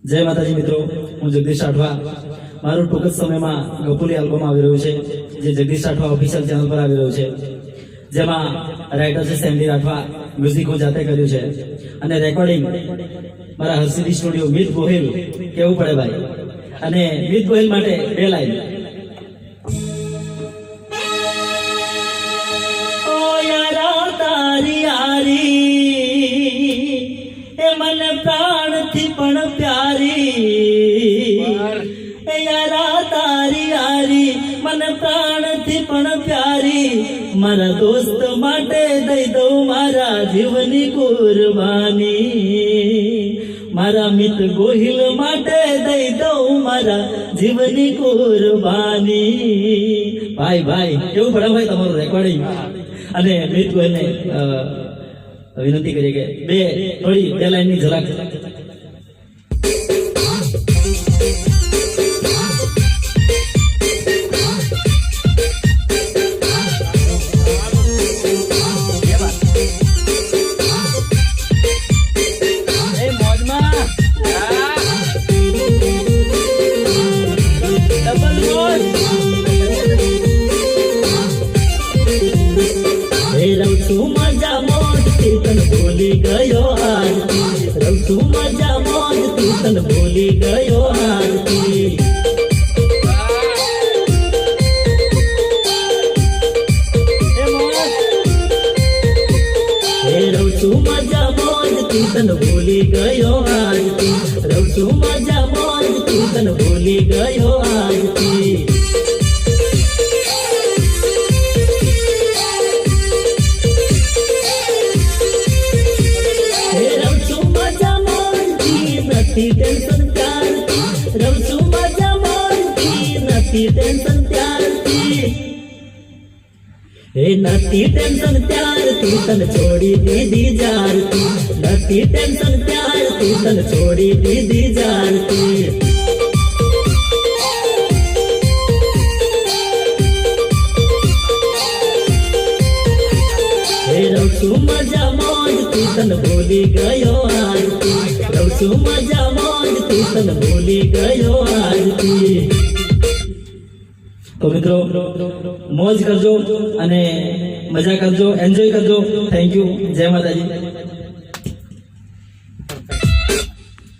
જય માતાજી મિત્રો, હું જગદીશ રાઠવા. મારું ટૂંક જ સમયમાં ગપુલી આલ્બમ આવી રહ્યું છે, જે જગદીશ રાઠવા ઓફિશિયલ ચેનલ પર આવી રહ્યું છે. જેમાં રાઇટર છે સેન્ડી રાઠવા, મ્યુઝિક હું જાતે કર્યું છે અને રેકોર્ડિંગ મારા હર્ષિદી સ્ટુડિયો મિત ગોહિલ. કેવું પડે ભાઈ. અને મિત ગોહિલ માટે બે લાઈન. ઓ યારા તારી યારી એ મને પ્રાણથી પણ પ્યારી, એ યારા તારી યારી મને પ્રાણથી પણ પ્યારી. મારા દોસ્ત માટે દઈ દઉં મારા જીવની કુરબાની, મારા મિત ગોહિલ માટે દઈ દઉં મારા જીવની કુરબાની. ભાઈ ભાઈ કેવું પડે ભાઈ તમારું રેકોર્ડિંગ. અને મિત ગોહિલને વિનંતી કરીએ કે બે લાઈનની ઝલક. મજા મોજ તન ભૂલી ગયો આરતી, રવ તું મજા મોજ તન ભૂલી ગયો આરતી. રવ તું મજા મોજ તન ભૂલી ગયો આરતી, રવ તું મજા મોજ તન ભૂલી ગયો આરતી. ટેન્શન પ્યારથી રવ છું મજા મોજથી, નથી ટેન્શન પ્યારથી, એ નથી ટેન્શન પ્યારથી તન છોડી દીધી જારતી, નથી ટેન્શન પ્યારથી તન છોડી દીધી જારતી. એ રવ છું મજા મોજથી તન ભૂલી ગયો આરતી, રવ છું મજા મોજથી તન ભૂલી ગયો આરતી. તો મિત્રો મોજ કરજો અને મજા કરજો, એન્જોય કરજો. Thank you. જય માતાજી.